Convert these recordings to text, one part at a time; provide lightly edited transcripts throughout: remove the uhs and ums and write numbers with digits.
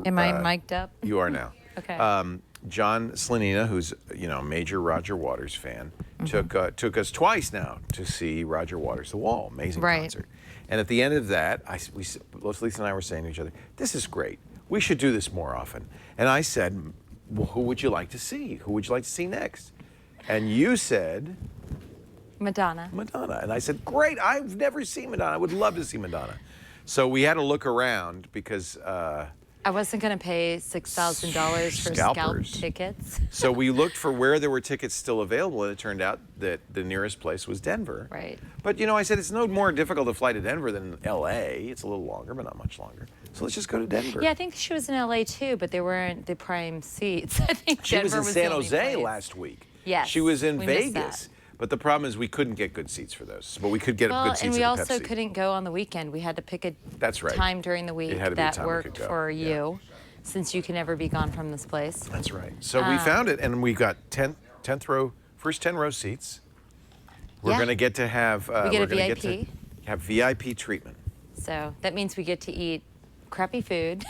Am I mic'd up? You are now. Okay. John Slanina, who's a major Roger Waters fan, took us twice now to see Roger Waters' The Wall. Amazing concert. And at the end of that, both Lisa and I were saying to each other, "This is great. We should do this more often." And I said, "Well, who would you like to see? Who would you like to see next?" And you said, Madonna. Madonna. And I said, "Great. I've never seen Madonna. I would love to see Madonna." So we had to look around because I wasn't going to pay $6,000 for scalp tickets. So we looked for where there were tickets still available, and it turned out that the nearest place was Denver. Right. But, I said it's no more difficult to fly to Denver than L.A. It's a little longer, but not much longer. So let's just go to Denver. Yeah, I think she was in L.A. too, but they weren't the prime seats. I think she Denver was in San Jose place. Last week. Yes. She was in we Vegas. But the problem is we couldn't get good seats for those. But we could get good seats and at we the also Pepsi. couldn't go on the weekend. We had to pick a right. time during the week It had to be a that time we could worked go. for you, since you can never be gone from this place. That's right. So we found it, and we got 10th row, first 10 row seats. We're going to get to have we get a VIP. Have VIP treatment. So that means we get to eat crappy food.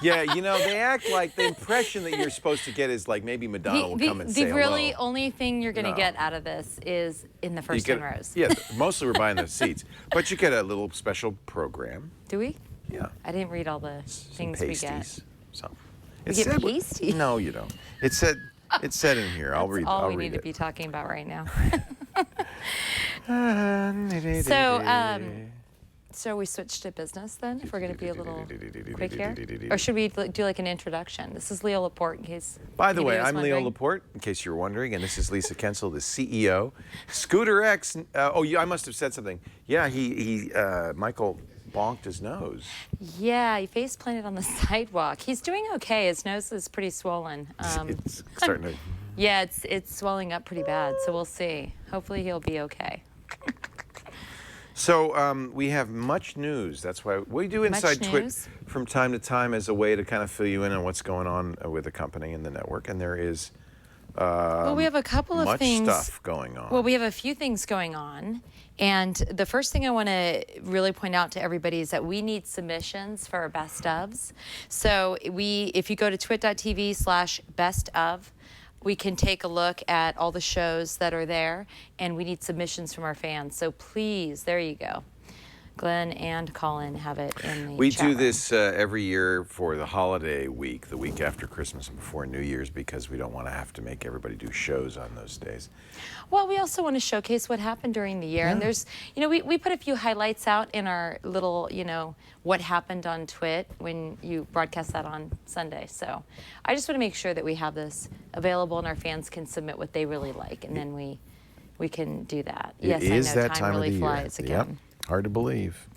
Yeah, they act like the impression that you're supposed to get is like maybe Madonna will come and say The really hello. only thing you're going to get out of this is in the first 10 rows. Yeah, mostly we're buying the seats. But you get a little special program. Do we? Yeah. I didn't read all the things we get. We get pasties? No, you don't. It said in here. I'll read it. All we need to be talking about right now. So we switched to business then, if we're going to be a little quick here? Or should we do like an introduction? This is Leo Laporte, in case By the way, I'm wondering. Leo Laporte, in case you were wondering, and this is Lisa Kentzell, the CEO. Scooter X, I must have said something. Yeah, Michael bonked his nose. Yeah, he face planted on the sidewalk. He's doing okay. His nose is pretty swollen. It's starting to... Yeah, it's swelling up pretty bad, so we'll see. Hopefully he'll be okay. So we have much news. That's why we do Inside TWiT from time to time as a way to kind of fill you in on what's going on with the company and the network. And there is we have a couple of things. Much stuff going on. Well, we have a few things going on. And the first thing I want to really point out to everybody is that we need submissions for our best ofs. So if you go to twit.tv/best of, we can take a look at all the shows that are there, and we need submissions from our fans. So please, there you go. Glenn and Colin have it in the We chat do room. this every year for the holiday week, the week after Christmas and before New Year's, because we don't want to have to make everybody do shows on those days. Well, we also want to showcase what happened during the year. Yeah. And there's, we put a few highlights out in our little, what happened on TWiT when you broadcast that on Sunday. So I just want to make sure that we have this available and our fans can submit what they really like. And then we can do that. Yes, I know, time really flies again. Yep. Hard to believe.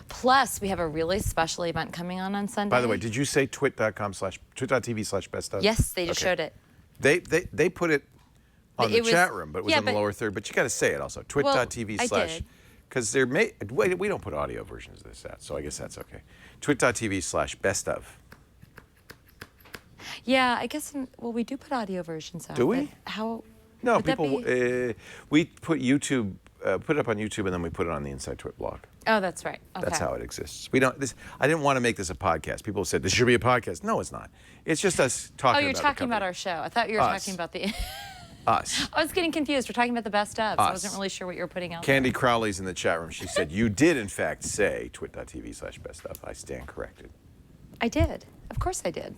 Plus, we have a really special event coming on Sunday. By the way, did you say twit.tv/best of? Yes, they just showed it. They put it on the chat room, but it was in the lower third. But you got to say it also. Twit.tv/ because we don't put audio versions of this out, so I guess that's okay. Twit.tv/best of. Yeah, I guess. We do put audio versions out. Do we? How? No, people. We put YouTube. Put it up on YouTube, and then we put it on the Inside TWiT blog. Oh, that's right. Okay. That's how it exists. We don't. I didn't want to make this a podcast. People said this should be a podcast. No, it's not. It's just us talking. Oh, you're talking about our show. I thought you were talking about the. Us. I was getting confused. We're talking about the best ofs. I wasn't really sure what you were putting out. Candy Crowley's in the chat room. She said you did in fact say twit.tv/best of. I stand corrected. I did. Of course I did.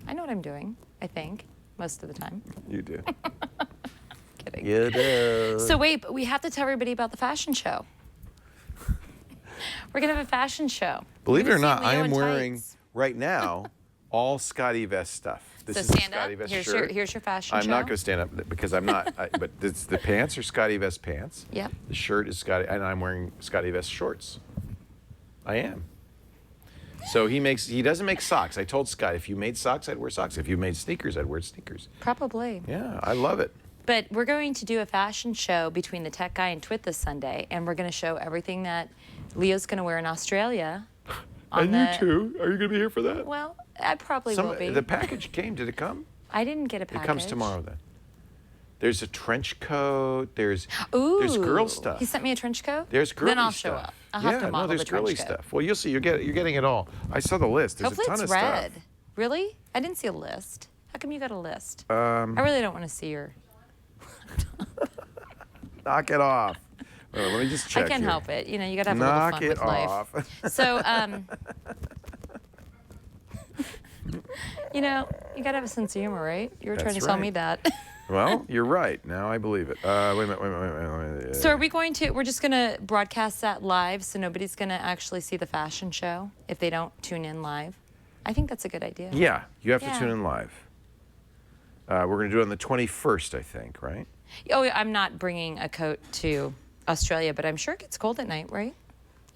I know what I'm doing. I think most of the time. You do. Kidding. You do. So wait, but we have to tell everybody about the fashion show. We're gonna have a fashion show. Believe it or not, I am wearing right now all Scotty Vest stuff. This is the Scotty Vest shirt. Here's your fashion show. I'm not going to stand up because I'm not. But the pants are Scotty Vest pants. Yep. The shirt is Scotty, and I'm wearing Scotty Vest shorts. I am. So he doesn't make socks. I told Scott if you made socks, I'd wear socks. If you made sneakers, I'd wear sneakers. Probably. Yeah, I love it. But we're going to do a fashion show between the Tech Guy and TWiT this Sunday, and we're going to show everything that Leo's going to wear in Australia. And you too. Are you going to be here for that? Well, I probably will be. The package came. Did it come? I didn't get a package. It comes tomorrow then. There's a trench coat. There's Ooh. There's girl stuff. He sent me a trench coat? There's girl stuff. Then I'll show up. I'll have to Yeah, model no, there's the trench girly coat. stuff. Well, you'll see. You're getting it all. I saw the list. There's Hopefully a ton it's of red. stuff. Really? I didn't see a list. How come you got a list? I really don't want to see your... Knock it off. Let me just check I can't here. help it. You know, you got to have Knock a little fun it with off. life. So, you know, you got to have a sense of humor, right? You were trying to That's tell right. me that. Well, you're right. Now I believe it. Wait a minute. So are we going to, we're just going to broadcast that live so nobody's going to actually see the fashion show if they don't tune in live? I think that's a good idea. Yeah, you have to Yeah. tune in live. We're going to do it on the 21st, I think, right? Oh, yeah, I'm not bringing a coat to Australia, but I'm sure it gets cold at night, right?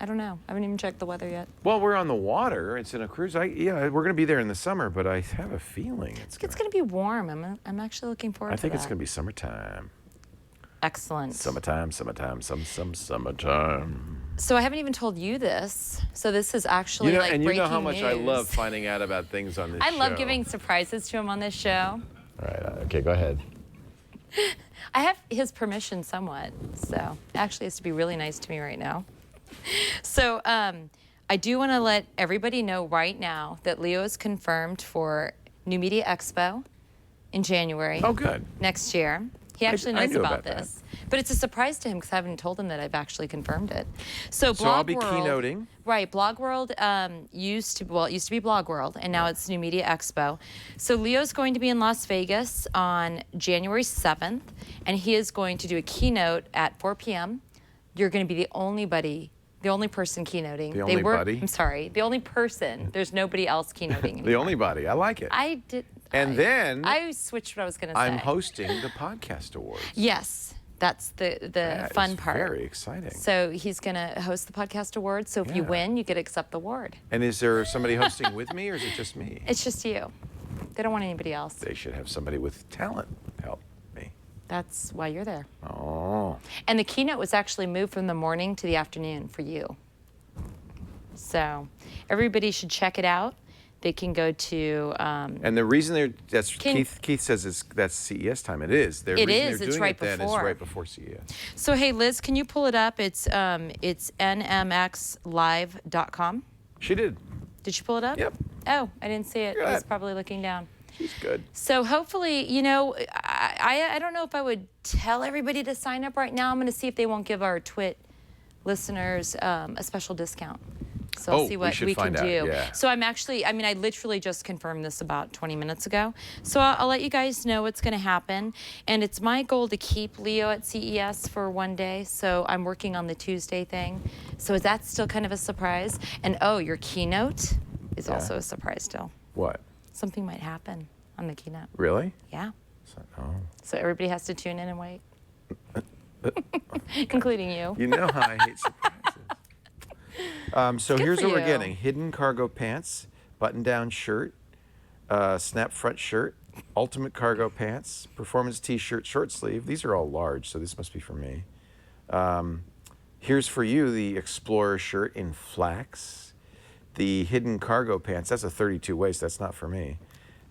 I don't know. I haven't even checked the weather yet. Well, we're on the water. It's in a cruise. Yeah, we're going to be there in the summer, but I have a feeling It's going to be warm. I'm actually looking forward to that. I think it's going to be summertime. Excellent. Summertime. Summertime. So I haven't even told you this. So this is actually You know, like and you breaking know how much I news. love finding out about things on this show. I love giving surprises to him on this show. All right. Okay, go ahead. I have his permission somewhat, so it actually has to be really nice to me right now. So I do want to let everybody know right now that Leo is confirmed for New Media Expo in January. Oh, good. Next year. He actually I knows knew about about that. this. But it's a surprise to him because I haven't told him that I've actually confirmed it. So I'll be Blog World, keynoting. Right, Blog World it used to be Blog World, and now it's New Media Expo. So Leo's going to be in Las Vegas on January 7th, and he is going to do a keynote at 4 p.m. You're going to be the only person keynoting. The only buddy? I'm sorry, the only person. There's nobody else keynoting anymore. The only body. I like it. Then I switched what I was going to say. I'm hosting the podcast awards. Yes, that's the That fun is part. Very exciting. So he's going to host the podcast awards. So if you Yeah. win, you get to accept the award. And is there somebody hosting with me, or is it just me? It's just you. They don't want anybody else. They should have somebody with talent help me. That's why you're there. Oh. And the keynote was actually moved from the morning to the afternoon for you. So everybody should check it out. They can go to. And the reason Keith says that's CES time. It is. The It reason is. they're It's doing right it then before. is right before CES. So hey Liz, can you pull it up? It's nmxlive.com. She did. Did you pull it up? Yep. Oh, I didn't see it. Good. I was probably looking down. She's good. So hopefully, you know, I don't know if I would tell everybody to sign up right now. I'm going to see if they won't give our TWiT listeners a special discount. So I'll see what we can do. Yeah. So I literally just confirmed this about 20 minutes ago. So I'll let you guys know what's going to happen. And it's my goal to keep Leo at CES for one day. So I'm working on the Tuesday thing. So is that still kind of a surprise? And your keynote is also a surprise still. What? Something might happen on the keynote. Really? Yeah. Oh. So everybody has to tune in and wait. Including you. You know how I hate surprises. So here's for what we're you. getting: hidden cargo pants, button-down shirt, snap front shirt, ultimate cargo pants, performance T-shirt, short sleeve. These are all large, so this must be for me. Here's for you the Explorer shirt in flax, the hidden cargo pants. That's a 32 waist. That's not for me.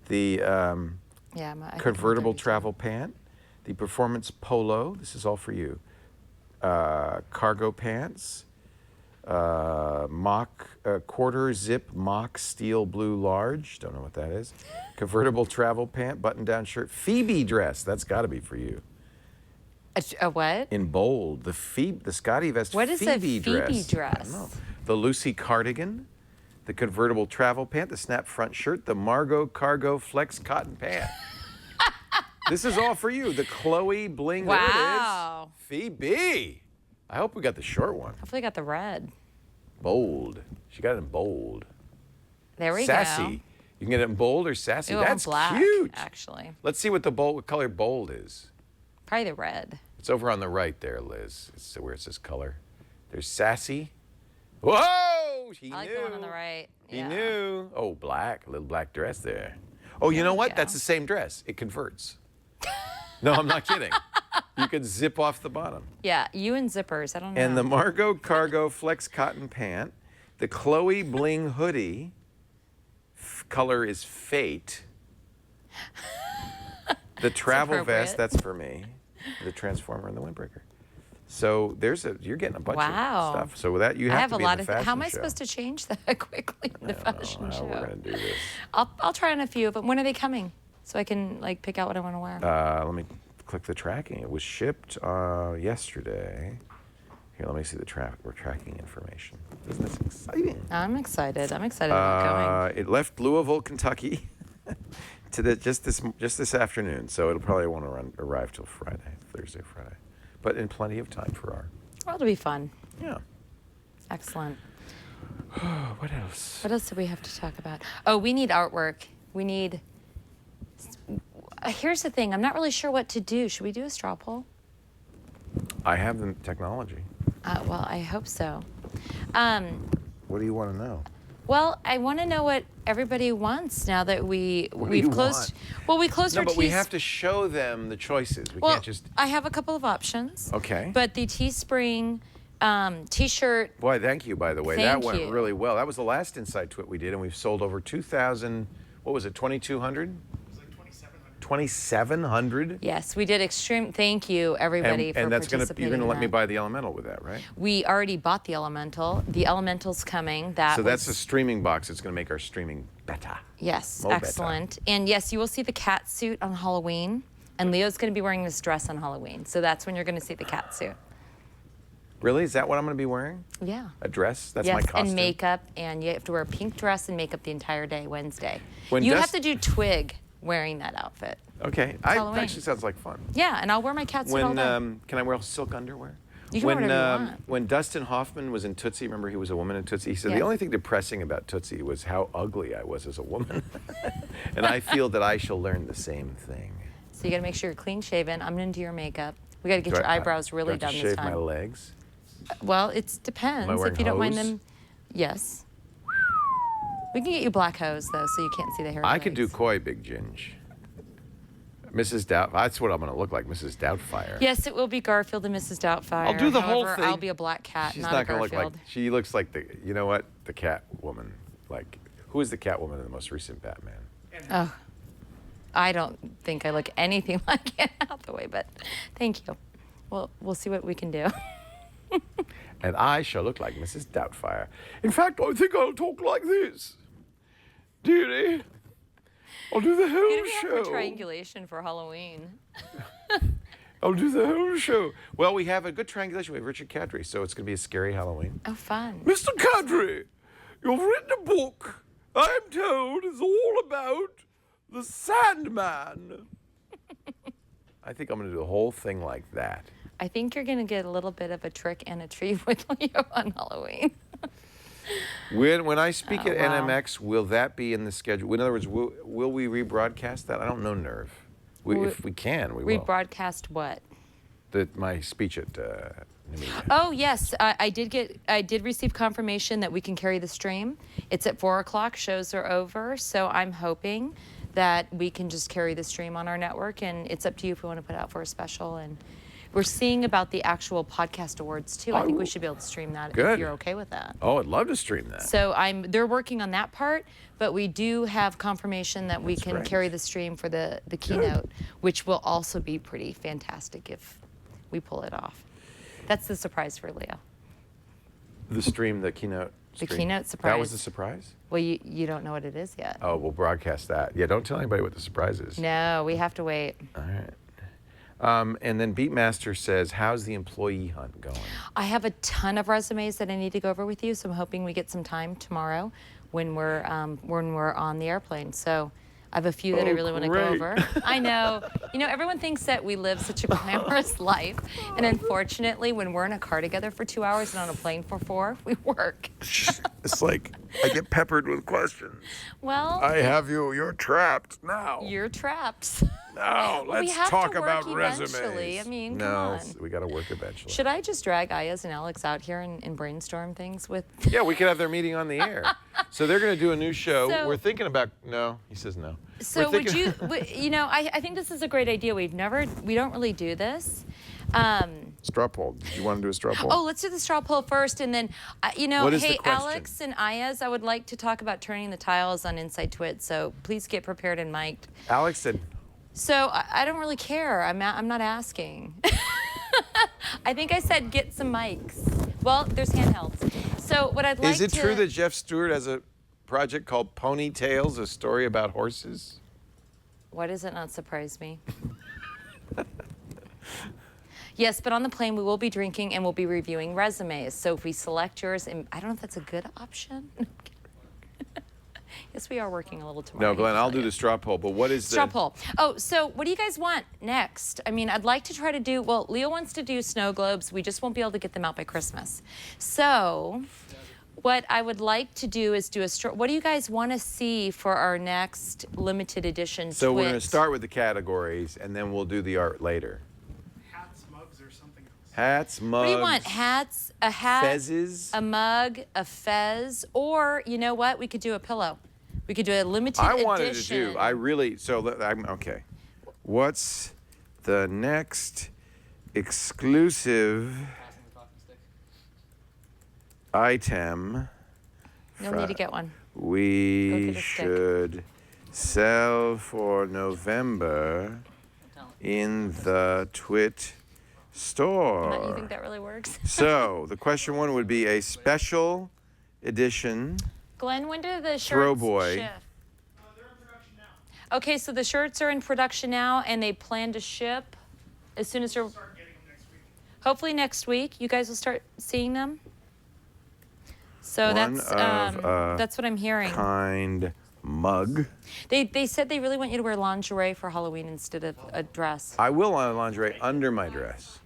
The Yeah, I think convertible I'm 32. travel pant, the performance polo. This is all for you. Cargo pants. Mock quarter zip mock steel blue large. Don't know what that is. Convertible travel pant, button down shirt, Phoebe dress. That's got to be for you. A what? In bold, the Scotty vest. What is a Phoebe Phoebe dress? dress? I don't know. The Lucy cardigan, the convertible travel pant, the snap front shirt, the Margot cargo flex cotton pant. This is all for you. The Chloe bling. Wow. There it is. Phoebe. I hope we got the short one. Hopefully I got the red. Bold. She got it in bold. There we Sassy. go. You can get it in bold or sassy. Ooh, I want That's black, cute. actually. Let's see what what color bold is. Probably the red. It's over on the right there, Liz. It's where it says color. There's sassy. Whoa! He I like knew. the one on the right. He Yeah. knew. Oh, black. A little black dress there. Oh, you There know we what? go. That's the same dress. It converts. No, I'm not kidding. You could zip off the bottom. Yeah, you and zippers. I don't know. And the Margot cargo flex cotton pant. The Chloe bling hoodie. Color is fate. The travel vest, appropriate. that's for me. The transformer and the windbreaker. So you're getting a bunch Wow. of stuff. So with that, you I have have to a be lot in the of. fashion How am I show. supposed to change that quickly in the I don't fashion know how show? we're gonna do this. I'll try on a few of them. When are they coming? So I can like pick out what I want to wear. Let me click the tracking. It was shipped yesterday. Here, let me see the tracking information. Isn't this exciting? I'm excited. I'm excited about going. It left Louisville, Kentucky, just this afternoon. So it'll probably won't arrive till Thursday, Friday, but in plenty of time for our. Well, it'll be fun. Yeah. Excellent. What else? What else do we have to talk about? Oh, we need artwork. We need. Here's the thing. I'm not really sure what to do. Should we do a straw poll? I have the technology. Well, I hope so. What do you want to know? Well, I want to know what everybody wants now that we've closed. Well, we closed our. No, but we have to show them the choices. We Well, can't just. I have a couple of options. Okay. But the Teespring T-shirt. Boy, thank you. By the way, Thank that went you. really well. That was the last Inside Twit we did, and we've sold over 2,000. What was it? 2,200. It was like 2,700. 2,700. Yes, we did extreme. Thank you, everybody, for And that's participating. you're gonna in let me that. buy the Elemental with that, right? We already bought the Elemental. The Elemental's coming. So that's a streaming box. It's going to make our streaming better. Yes, Mo better. excellent. And yes, you will see the cat suit on Halloween. And Leo's going to be wearing this dress on Halloween. So that's when you're going to see the cat suit. Really? Is that what I'm going to be wearing? Yeah. A dress? That's Yes, my costume? and makeup. And you have to wear a pink dress and makeup the entire day, Wednesday. When You Dust- have to do Twig wearing that outfit. Okay. Halloween. Actually sounds like fun. Yeah, and I'll wear my cat suit all When day. can I wear silk underwear? You can wear whatever you want. When Dustin Hoffman was in Tootsie, remember he was a woman in Tootsie? He said Yeah. the only thing depressing about Tootsie was how ugly I was as a woman. And I feel that I shall learn the same thing. So you got to make sure you're clean shaven. I'm going to do your makeup. We got to get Do your I- eyebrows do I really have to done this shave time. my legs? Well, it depends. wearing If you don't mind hose? them, yes. We can get you black hose though, so you can't see the hair. I could do legs. coy, Big Ginge. Mrs. That's what I'm going to look like, Mrs. Doubtfire. Yes, it will be Garfield and Mrs. Doubtfire. I'll do the whole However, thing. I'll be a black cat, She's not, not a going to look Garfield. like. She looks like you know what? The cat woman. Like, who is the cat woman in the most recent Batman? Oh, I don't think I look anything like Anne Hathaway, but thank you. Well, we'll see what we can do. And I shall look like Mrs. Doubtfire. In fact, I think I'll talk like this. Dearie, I'll do the whole You're gonna show. have for triangulation for Halloween. I'll do the whole show. Well, we have a good triangulation. We have Richard Cadre, so it's going to be a scary Halloween. Oh, fun. Mr. Cadre, you've written a book. I'm told it's all about the Sandman. I think I'm going to do the whole thing like that. I think you're gonna get a little bit of a trick and a treat with Leo on Halloween. When I speak at wow. NMX, will that be in the schedule? In other words, will we rebroadcast that? I don't know, Nerve. If we can, we will. Rebroadcast what? My speech at NME. Oh yes, I did receive confirmation that we can carry the stream. It's at 4:00. Shows are over, so I'm hoping that we can just carry the stream on our network, and it's up to you if we want to put it out for a special. And we're seeing about the actual podcast awards too. I think we should be able to stream that Good. if you're okay with that. Oh, I'd love to stream that. So they're working on that part, but we do have confirmation that we can great. carry the stream for the keynote, which will also be pretty fantastic if we pull it off. That's the surprise for Leo. The stream, the keynote. The stream. keynote That surprise. was the surprise? Well, you don't know what it is yet. Oh, we'll broadcast that. Yeah, don't tell anybody what the surprise is. No, we have to wait. All right. And then Beatmaster says, how's the employee hunt going? I have a ton of resumes that I need to go over with you, so I'm hoping we get some time tomorrow when we're on the airplane. So I have a few that I really want to go great. over. I know. You know, everyone thinks that we live such a glamorous life, and unfortunately, when we're in a car together for 2 hours and on a plane for 4, we work. It's like I get peppered with questions. Well, I have you. You're trapped now. you're trapped. No, Well, we let's have to talk work about eventually. resumes. I mean, no, come on. we got to work eventually. Should I just drag Ayaz and Alex out here and brainstorm things with? Yeah, we could have their meeting on the air. So they're going to do a new show. So- We're thinking about. No, he says no. So We're would thinking- you know, I think this is a great idea. We don't really do this. Straw poll. Did you want to do a straw poll? Oh, let's do the straw poll first, and then, you know, What is the hey, question? Alex and Ayaz, I would like to talk about turning the tiles on Inside Twit, so please get prepared and mic'd. Alex said, So I don't really care. I'm not asking. I think I said get some mics. Well, there's handhelds. So what I'd like Is it true that Jeff Stewart has a project called Ponytails, a story about horses? Why does it not surprise me? Yes, but on the plane we will be drinking and we'll be reviewing resumes. So if we select yours, and I don't know if that's a good option. Yes, we are working a little tomorrow. No, Glenn, I'll do the straw poll, but what is straw poll? Oh, so what do you guys want next? I mean, I'd like to try to do, well, Leo wants to do snow globes. We just won't be able to get them out by Christmas. So what I would like to do is do a straw, what do you guys want to see for our next limited edition So TWiT? we're going to start with the categories, and then we'll do the art later. Hats, mugs, or something else. Hats, mugs. What do you want? Hats, a hat, fezzes, a mug, a fez, or you know what? We could do a pillow. We could do a limited edition. I wanted to do, I'm, okay. What's the next exclusive item You'll need to get one. we Go get a stick. should sell for November in the TWiT store? You think that really works? So the question one would be a special edition. Glenn, when do the shirts Throwboy. ship? They're in production now. Okay, so the shirts are in production now, and they plan to ship as soon as they're. Start getting them next week. Hopefully next week, you guys will start seeing them. So One that's what I'm hearing. Kind mug. They said they really want you to wear lingerie for Halloween instead of a dress. I will want lingerie under my dress.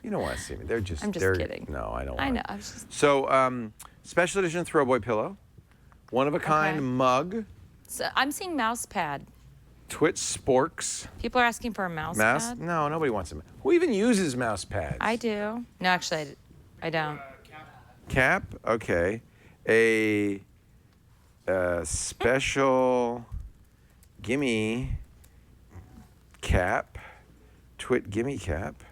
You don't want to see me. They're just. I'm just they're, kidding. No, I don't. I want know. it. I was just. So, special edition Throwboy pillow, one of a kind Okay. mug, So I'm seeing mouse pad. TWiT sporks. People are asking for a mouse Mouse? pad. No, nobody wants them. Who even uses mouse pads? I do. No, actually, I don't. Cap. Okay. A special gimme cap. TWiT gimme cap.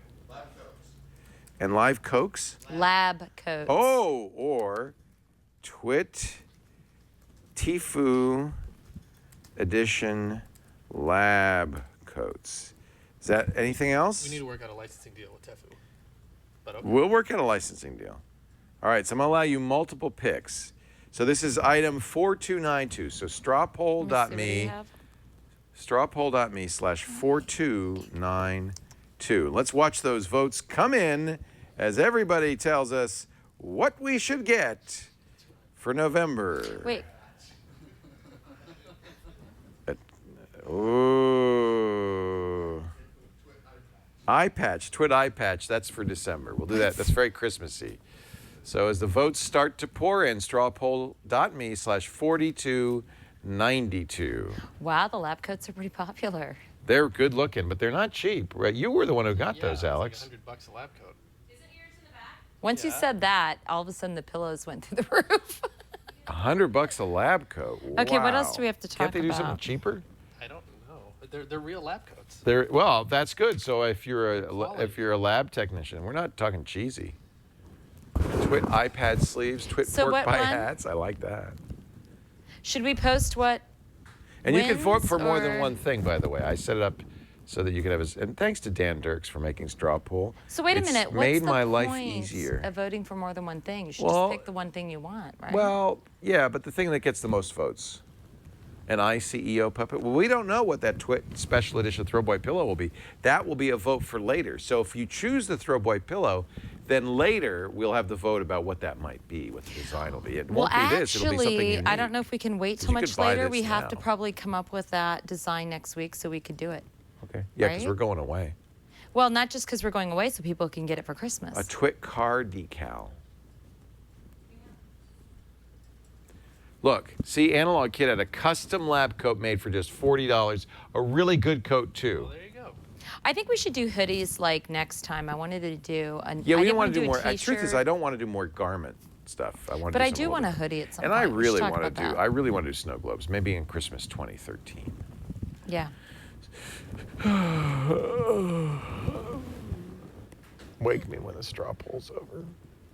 And live Cokes. Lab coats. Oh, or TWiT Tifu edition lab coats. Is that anything else? We need to work out a licensing deal with Tefu. But okay. We'll work out a licensing deal. All right, so I'm going to allow you multiple picks. So this is item 4292. So strawpoll.me, strawpoll.me/4292. Let's watch those votes come in as everybody tells us what we should get for November. Wait. Ooh. Eye patch, TWiT eye patch, that's for December. We'll do that. That's very Christmassy. So as the votes start to pour in, strawpoll.me/4292. Wow, the lab coats are pretty popular. They're good looking, but they're not cheap, right? You were the one who got those, Alex. It's like $100 a lab coat. Once you said that, all of a sudden the pillows went through the roof. $100 a lab coat. Okay, what else Wow. do we have to talk Can't they do about? something cheaper? I don't know. They're real lab coats. Well, that's good. So if you're a lab technician, we're not talking cheesy. TWiT iPad sleeves, TWiT So pork what pie one? hats. I like that. Should we post what? And you can vote wins, for more than or- one thing, by the way. I set it up so that you can have a. And thanks to Dan Dirks for making Straw Poll. So wait a It's minute. What's made the my point life easier. of voting for more than one thing? You should Well, just pick the one thing you want, right? Well, yeah, but the thing that gets the most votes. An ICEO puppet. Well, we don't know what that TWiT special edition Throwboy pillow will be. That will be a vote for later. So if you choose the Throwboy pillow, then later we'll have the vote about what that might be, what the design will be. It well, won't be this. It'll be something actually, unique. I don't know if we can wait 'Cause till you could much buy later. this We have to now. probably come up with that design next week so we could do it. Okay. Yeah, because right? we're going away. Well, not just because we're going away, so people can get it for Christmas. A TWiT car decal. Look, see, Analog Kid had a custom lab coat made for just $40. A really good coat, too. Well, there you go. I think we should do hoodies like next time. I wanted to do a. Yeah, we I don't want to do a more. The truth is, t-shirt, I don't want to do more garment stuff. I want to But do I something do a want a little hoodie at some And point. I We should really talk want to about do. that. I really want to do snow globes. Maybe in Christmas 2013. Yeah. Wake me when the straw poll's over.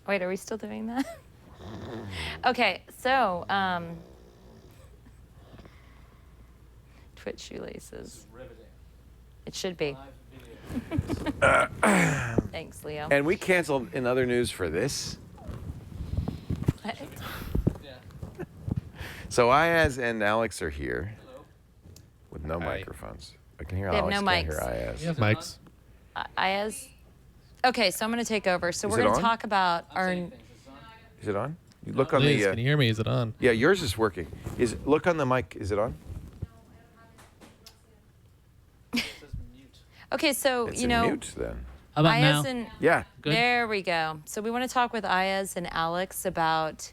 Wait, are we still doing that? Okay, so TWiT shoelaces. Riveting. It should be. Thanks, Leo. And we canceled in other news for this. What? Yeah. So Ayaz and Alex are here Hello. with no Hi. microphones. I can hear They have Alex, no can't hear mics. Ayaz. You have Is it on? mics. Ayaz? Okay, so I'm going to take over. So Is we're it going to on? talk about I'm our... saying things. It's on. Is it on? You look on Liz, the. can you hear me? Is it on? Yeah, yours is working. Look on the mic? Is it on? It says mute. Okay, so, It's you in know, mute then. How about Ayaz now? and... Yeah. Good. There we go. So we want to talk with Ayaz and Alex about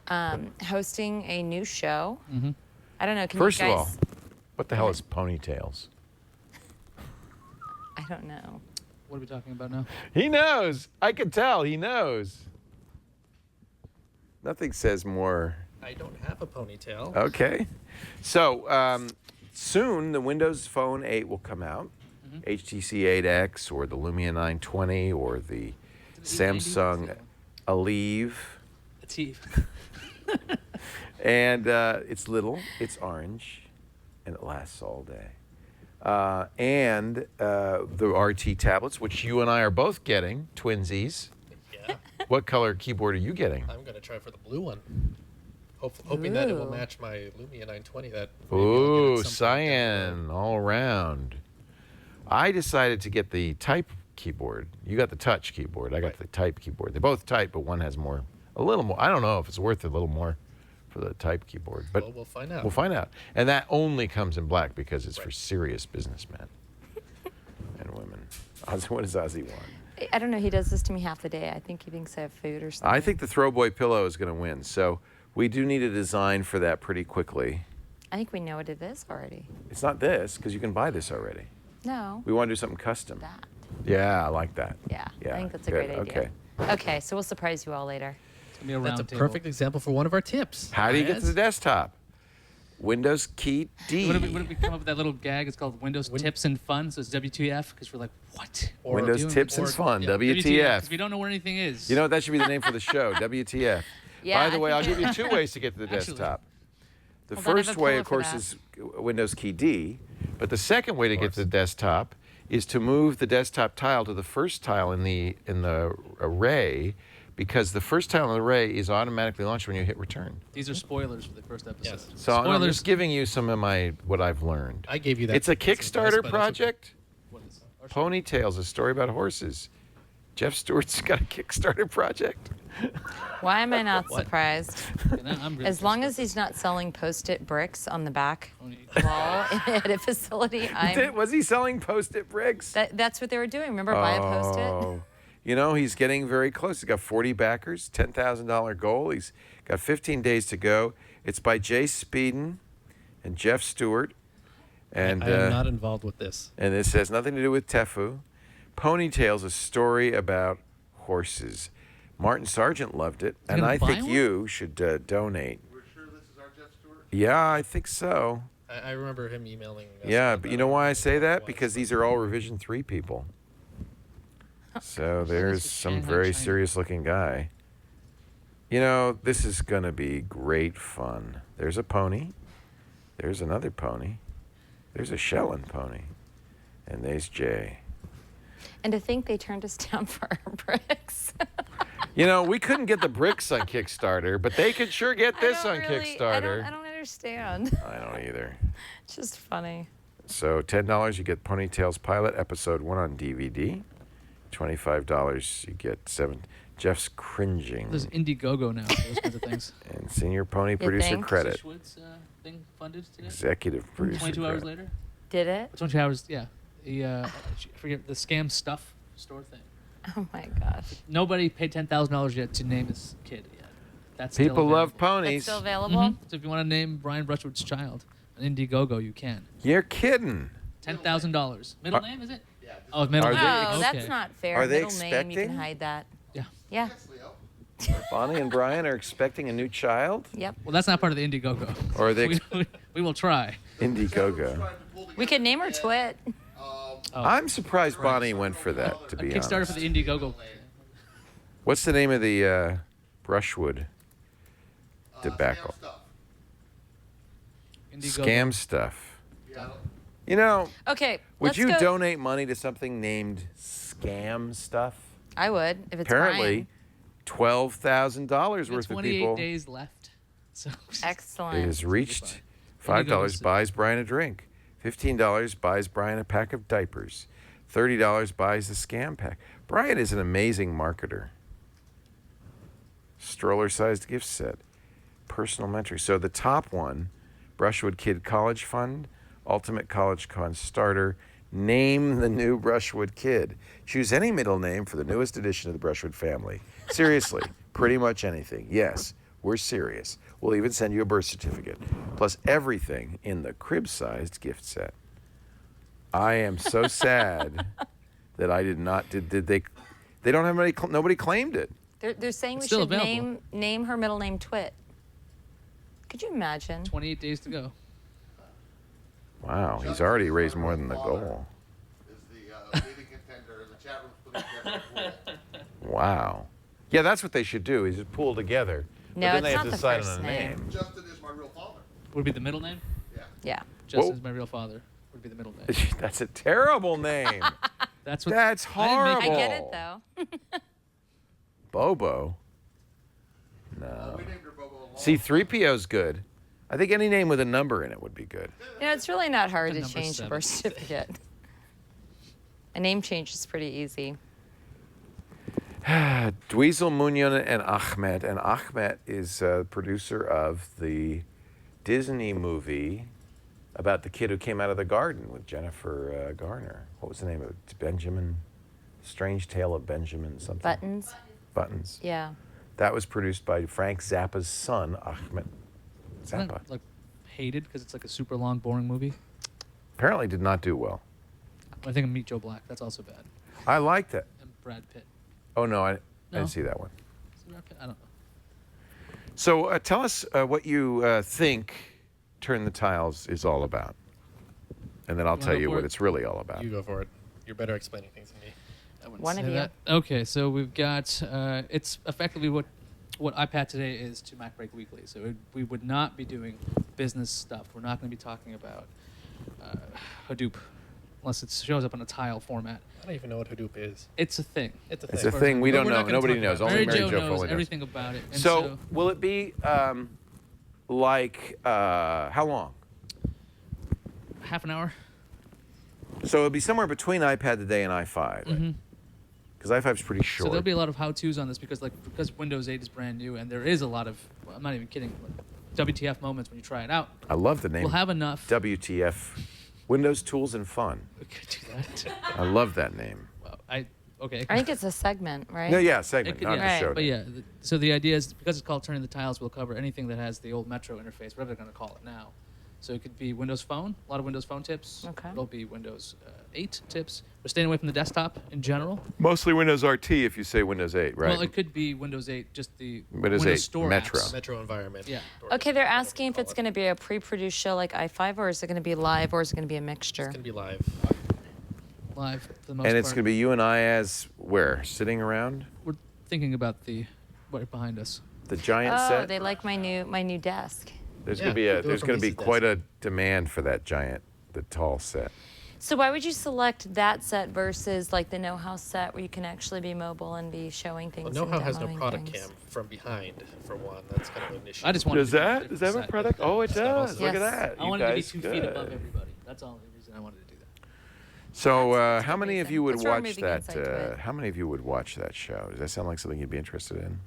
hosting a new show. Mm-hmm. I don't know. Can First you of guys... all, what the hell is ponytails? I don't know. What are we talking about now? He knows. I can tell. He knows. Nothing says more. I don't have a ponytail. Okay. So soon the Windows Phone 8 will come out. HTC 8X or the Lumia 920 or the Samsung Aleve. It's Eve. And it's little, it's orange, and it lasts all day. And the RT tablets, which you and I are both getting, twinsies. Yeah. What color keyboard are you getting? I'm going to try for the blue one. Hoping that it will Ooh. match my Lumia 920. That maybe I'll Ooh, get at some point down the road. cyan all around. I decided to get the type keyboard. You got the touch keyboard. I got Right. the type keyboard. They both type, but one has more, a little more. I don't know if it's worth a little more for the type keyboard, but Well, we'll find out. we'll find out. And that only comes in black because it's for Right. serious businessmen and women. What does Ozzy want? I don't know. He does this to me half the day. I think he thinks I have food or something. I think the Throwboy pillow is going to win. So we do need a design for that pretty quickly. I think we know what it is already. It's not this because you can buy this already. No. We want to do something custom. That. Yeah, I like that. Yeah. Yeah, I think that's a good, great idea. Okay, so we'll surprise you all later. It's gonna be a That's round a table. perfect example for one of our tips. How do you get to Ayaz? the desktop? Windows key D. What if we come up with that little gag? It's called Windows Tips and Fun. So it's WTF because we're like, what? Or Windows doing- Tips and or- Fun, yeah, WTF. 'cause we don't know where anything is. You know, that should be the name for the show, WTF. Yeah, By the I way, I'll think give you two ways to get to the Actually. desktop. The Hold on, I have first a way, pillow of for course, that. is Windows key D. But the second way to get course. to the desktop is to move the desktop tile to the first tile in the array, because the first tile in the array is automatically launched when you hit return. These are spoilers for the first episode. Yes. So I'm Spoilers. just giving you some of what I've learned. I gave you that. It's a piece of advice, Kickstarter but it's okay. project. What is our Ponytails, a story about horses. Jeff Stewart's got a Kickstarter project. Why am I not surprised? Okay, now I'm really As long as interested. he's not selling Post-it bricks on the back Pony- wall at a facility, Was he selling Post-it bricks? that's what they were doing. Remember, buy a Post-it? Oh. You know, he's getting very close. He's got 40 backers, $10,000 goal. He's got 15 days to go. It's by Jay Speeden and Jeff Stewart. And, I am not involved with this. and this has nothing to do with Tefu. Ponytails, a story about horses. Martin Sargent loved it, and gonna I buy think one? you should donate. We're sure this is our Jeff Stewart? Yeah, I think so. I remember him emailing. us Yeah, about but you know why I say what it that? was, Because but- these are all Revision 3 people. So there's with some Shanghai, very China. serious looking guy. You know, this is going to be great fun. There's a pony. There's another pony. There's a Shelland pony. And there's Jay. And to think they turned us down for our bricks. You know, we couldn't get the bricks on Kickstarter, but they could sure get this on I Kickstarter. don't understand. I don't either. It's just funny. So $10 you get Ponytails Pilot Episode 1 on DVD. $25 you get 7. Jeff's cringing. There's Indiegogo now, those kinds of things. And Senior Pony Producer think? Credit. Schwitz thing funded today. Executive Producer 22 hours Credit. later. Did it? 22 hours, yeah. The I forget the scam stuff store thing. Oh my gosh. Nobody paid $10,000 yet to name his kid yet. That's People still love available. That's ponies. still available? Mhm. So if you want to name Brian Brushwood's child an Indiegogo, you can. You're kidding. $10,000. Middle Are- name is it? Yeah. Oh, middle Are name. they Oh, okay. that's not fair. Are they Middle name, you can expecting? hide that. Yeah. Yeah. Yes, Leo. Bonnie and Brian are expecting a new child? Yep. Well, that's not part of the Indiegogo. Or are they we will try. Indiegogo? We could name her Twit. Oh. I'm surprised Bonnie went for that, to A be Kickstarter honest. for the Indiegogo. What's the name of the Brushwood debacle? Indiegogo. Scam stuff. Yeah. You know, Okay, would let's you go. donate money to something named Scam Stuff? I would if it's Apparently, $12,000 We got worth of 28 people. days left. So It Excellent. has reached fine. $5 Indigo buys Brian a drink, $15 buys Brian a pack of diapers, $30 buys the scam pack. Brian is an amazing marketer. Stroller-sized gift set, personal mentoring. So the top one, Brushwood Kid College Fund, Ultimate College Con Starter. Name the new Brushwood Kid. Choose any middle name for the newest edition of the Brushwood family. Seriously, pretty much anything. Yes, we're serious. We'll even send you a birth certificate, plus everything in the crib-sized gift set. I am so sad that I did not. Did they? They don't have any. Nobody claimed it. They're saying It's we still should available. name her middle name TWiT. Could you imagine? 28 days to go. Wow, he's already raised more than the goal. Is the leading contender in the chat room putting together a pool. Wow. Yeah, that's what they should do. Is just pool together. No, but then it's they have not to the decide first on a name. name. Justin is my real father. Would be the middle name? Yeah. Yeah. Justin's my real father. Would be the middle name. That's a terrible name. That's what. That's I didn't horrible. make I get it though. Bobo. We No. named her Bobo along. C-3PO's good. I think any name with a number in it would be good. You know, it's really not hard to Number change a 7. birth certificate. A name change is pretty easy. Dweezil, Munyon, and Ahmet. And Ahmet is producer of the Disney movie about the kid who came out of the garden with Jennifer Garner. What was the name of it? Benjamin, Strange Tale of Benjamin something. Buttons. Buttons. Yeah. That was produced by Frank Zappa's son, Ahmet Isn't Zappa. it, like hated because it's like a super long, boring movie. Apparently did not do well. I think of Meet Joe Black. That's also bad. I liked it. And Brad Pitt. Oh, no, I No? didn't see that one. Is it Brad Pitt? I don't know. So tell us what you think Turn the Tiles is all about. And then I'll wanna tell go you for what it? it's really all about. You go for it. You're better explaining things than me. I wouldn't One say of you. that. Okay, so we've got it's effectively what iPad Today is to Mac Break Weekly. So we would not be doing business stuff. We're not going to be talking about Hadoop unless it shows up in a tile format. I don't even know what Hadoop is. It's a thing. It's a thing. It's a thing we But don't we're not know. gonna Nobody talk knows. about Only it. Mary Joe Jo knows Foley knows. everything about it. And So will it be like how long? half an hour. So it'll be somewhere between iPad Today and i5. Mhm. Because i5's pretty So short. there'll be a lot of how-tos on this because Windows 8 is brand new and there is a lot of I'm not even kidding WTF moments when you try it out. I love the name. We'll have enough. WTF. Windows Tools and Fun. We could do that. I love that name. Well, okay. I think it's a segment, right? No, yeah, segment, It could- not yeah, the show. But yeah, so the idea is because it's called Turning the Tiles, we'll cover anything that has the old Metro interface, whatever they're going to call it now. So it could be Windows Phone, a lot of Windows Phone tips. Okay. It'll be Windows 8 tips. We're staying away from the desktop in general. Mostly Windows RT if you say Windows 8, right? Well, it could be Windows 8, just the Windows 8 Store Metro. apps. Metro environment. Yeah. Okay, they're asking if it's going to be a pre-produced show like i5, or is it going to be live, or is it going to be a mixture? It's gonna be live. Live for the most And it's part. going to be you and I as where? Sitting around? We're thinking about what behind us. The giant Oh, set? they like my new desk. There's Yeah, going to be do it there's from going to be Lisa's quite desk. a demand for that the tall set. So why would you select that set versus like the know-how set where you can actually be mobile and be showing things? Well, know-how and has no demoing product things? cam from behind, for one. That's kind of an issue. I just wanted Does to do a that? different Does that have a set. product? Oh, it It's got does. also- Look at Yes. that. I You wanted to be guys 2 feet above good. everybody. That's the only reason I wanted to do that. So, That's a how good many of reason. you would That's why we're watch moving that? inside to it. How many of you would watch that show? Does that sound like something you'd be interested in?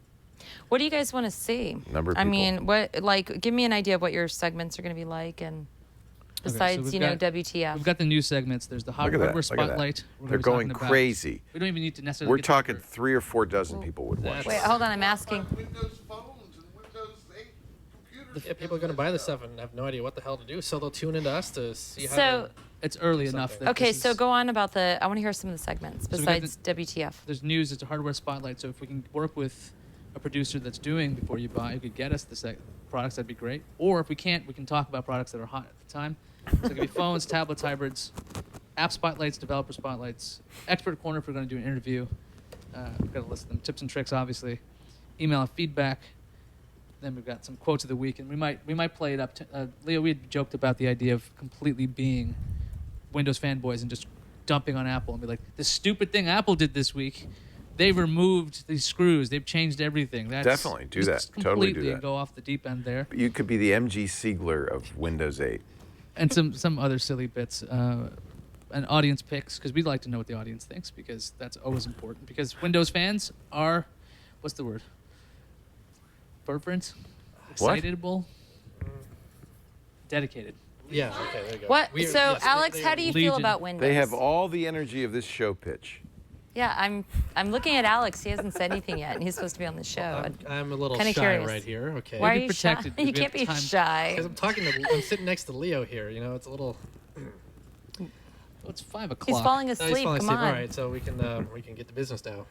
What do you guys want to see? Number of I people. mean, what like give me an idea of what your segments are going to be like, and so besides, we've you know, got- WTF. We've got the new segments. There's the Look at that. hardware Look at that. spotlight. We're They're gonna be going talking about- crazy. We don't even need to necessarily. We're get talking deeper. 3 or 4 dozen people would watch. That's- Wait, that. hold on. I'm asking. Windows phones and Windows 8 computers. Yeah, people are gonna buy the stuff and have no idea what the hell to do, so they'll tune into us to see how. So It's early Something. enough. That okay, this so is- go on about the. I want to hear some of the segments So we got besides WTF. There's news. It's a hardware spotlight. So if we can work with a producer that's doing before you buy, who could get us the products, that'd be great. Or if we can't, we can talk about products that are hot at the time. So it could be phones, tablets, hybrids, app spotlights, developer spotlights, expert corner if we're going to do an interview. We've got to list them. Tips and tricks, obviously. Email and feedback. Then we've got some quotes of the week, and we might play it up. Leo, we had joked about the idea of completely being Windows fanboys and just dumping on Apple and be like, the stupid thing Apple did this week, they removed these screws, they've changed everything. That's Definitely do just that. Totally do completely that. go off the deep end there. You could be the MG Siegler of Windows 8. And some other silly bits. And audience picks, because we'd like to know what the audience thinks, because that's always important. Because Windows fans are, what's the word? Fervent? What? Excitable? Dedicated. Yeah. Okay. There you go. What? We're- So, yes, Alex, they- how do you Legion. feel about Windows? They have all the energy of this show pitch. Yeah, I'm looking at Alex. He hasn't said anything yet, and he's supposed to be on the show. I'm a little Kinda shy curious. right here. Okay. Why are be you protected shy? You because we can't be have time. shy. Because I'm sitting next to Leo here. You know, it's a little. Well, it's 5 o'clock. He's falling No, asleep. he's falling Come asleep. on. All right, so we can get to business now.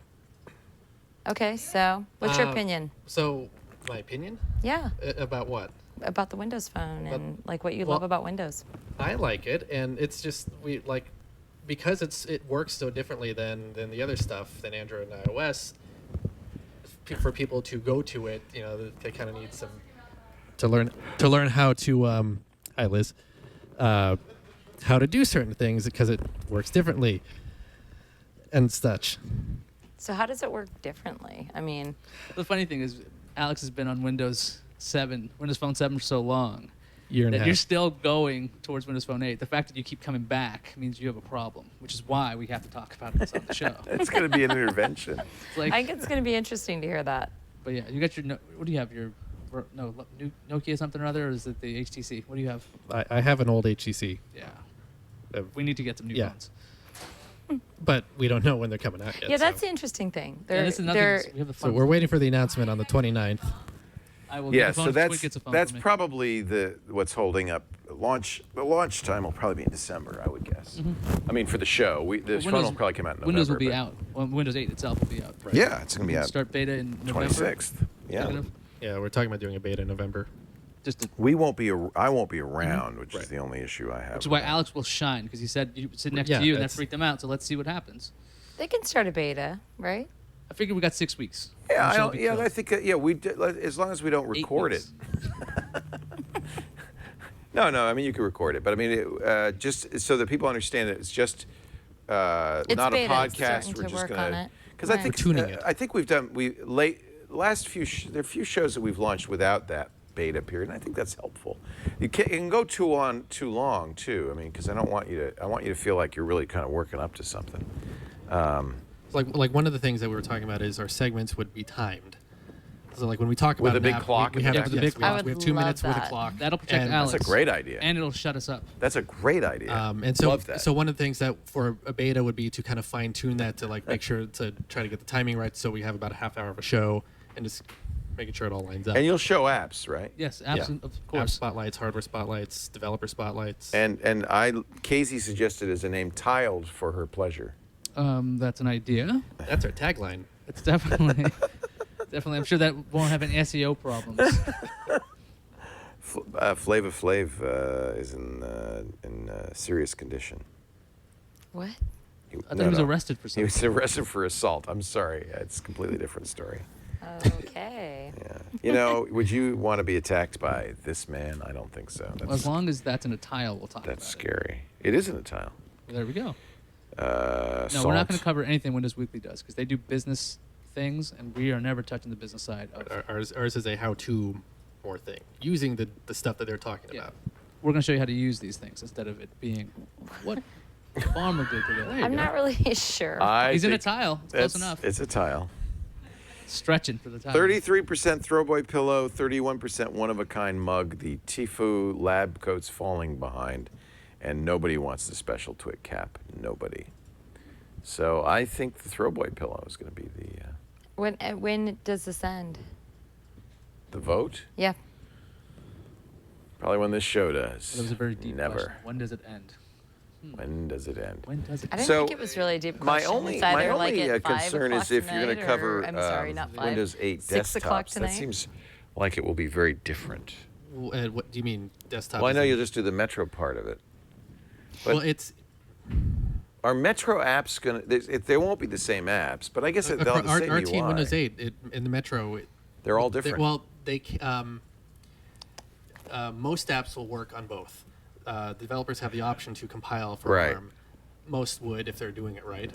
Okay, so what's your Uh, opinion? So, my opinion Yeah, about what? about the Windows Phone and like what you well- love about Windows. I like it, and it's just because it works so differently than the other stuff than Android and iOS. For people to go to it, you know, they kind of need some to learn how to. Hi, Liz. How to do certain things because it works differently, and such. So how does it work differently? I mean, The funny thing is, Alex has been on Windows Phone 7 for so long Year and a that you're half. still going towards Windows Phone 8. The fact that you keep coming back means you have a problem, which is why we have to talk about this on the show. It's going to be an intervention. It's like, I think it's going to be interesting to hear that. but yeah, you got your what do you have? Your new Nokia something or other, or is it the HTC? What do you have? I have an old HTC, Yeah, we need to get some new yeah. phones. but we don't know when they're coming out yet. Yeah, that's the interesting thing. Yeah, They're, this is another. they're, We have the So fun. we're waiting for the announcement on the 29th. I will Yeah, get a phone so if that's Twit gets a phone that's for me. probably what's holding up launch. The launch time will probably be in December, I would guess. I mean, for the show, the phone will probably come out in November. Windows will be but- out. Well, Windows 8 itself will be out. Right? Yeah, it's going to be out Start beta in November. 26th. Yeah, Thinking of? Yeah, we're talking about doing a beta in November. Just to, we won't be. I won't be around, which is Right. the only issue I have. which is why Alex will shine, because he said you sit next Yeah, to you and that that's- freaked them out. So let's see what happens. they can start a beta, right? I figured we got 6 weeks. Yeah, The show will I be killed. think. Yeah, as long as we don't 8 record it. weeks. No, I mean you can record it, but I mean just so that people understand it, it's just not a beta. It's podcast. starting We're to just work gonna on it. because I Right. think We're tuning it. I think we've done last few there are a few shows that we've launched without that beta period, and I think that's helpful. It can go too long too. I mean, because I want you to feel like you're really kind of working up to something. Like one of the things that we were talking about is our segments would be timed. So like when we talk With about a big an app, clock we in have the yes, back? we Big have- clock. I would we have 2 love minutes with a that. clock. That'll protect And Alex. That's a great idea. And it'll shut us up. That's a great idea. And so, Love that. so one of the things that for a beta would be to kind of fine tune that to like make sure to try to get the timing right. So we have about a half hour of a show and just making sure it all lines up. And you'll show apps, right? Yes, Yeah. absolutely. Of App course. spotlights, hardware spotlights, developer spotlights. And Casey suggested as a name tiled for her pleasure. That's an idea. That's our tagline. It's definitely, definitely. I'm sure that won't have any SEO problems. Flava Flav is in serious condition. What? He, I thought he was arrested for He something. was arrested for assault. I'm sorry. It's a completely different story. Okay. Yeah. You know, would you want to be attacked by this man? I don't think so. Well, as long as that's in a tile, we'll talk That's about scary. It isn't a tile. it. There we go. No, Salt. we're not going to cover anything Windows Weekly does, because they do business things, and we are never touching the business side of Ours is a how-to more thing, using the stuff that they're talking Yeah. about. We're going to show you how to use these things instead of it being what Farmer did today. There you I'm go. not really sure. He's in a think tile. It's close that's- enough. It's a tile. Stretching for the tile. 33% Throwboy pillow, 31% one-of-a-kind mug. The Tfue lab coat's falling behind, and nobody wants the special Twit cap. Nobody. So I think the Throwboy pillow is going to be When does this end? the vote. Yeah. Probably when this show does. That was a very deep Never. question. When does it end? When does it end? When does it I end? didn't So, think it was really a deep My question. only, It's my either like only at 5 concern o'clock is if you're going to tonight, cover or, I'm sorry, not 5. Windows 8 6 o'clock desktops. That tonight. seems like it will be very different. What do you mean desktop? Well, I is know in- you'll just do the Metro part of it. But Well, it's are Metro apps going to... They won't be the same apps, but I guess they'll have the same RT UI. and Windows 8 in the Metro. They're all different. Most apps will work on both. developers have the option to compile for Right. ARM. Most would if they're doing it right,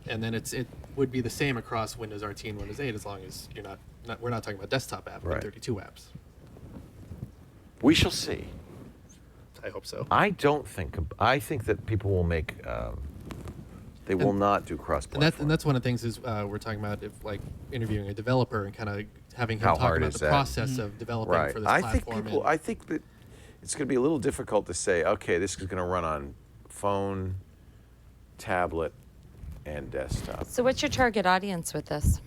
and then it would be the same across Windows RT and Windows 8 as long as you're not we're not talking about desktop app, Right. but 32 apps. We shall see. I hope so. I think that people will make. They will not do cross-platform. And that's one of the things is we're talking about if like interviewing a developer and kind of having him How talk hard about is the that? process of developing Right. for this I platform. think that it's going to be a little difficult to say, okay, this is going to run on phone, tablet, and desktop. So what's your target audience with this?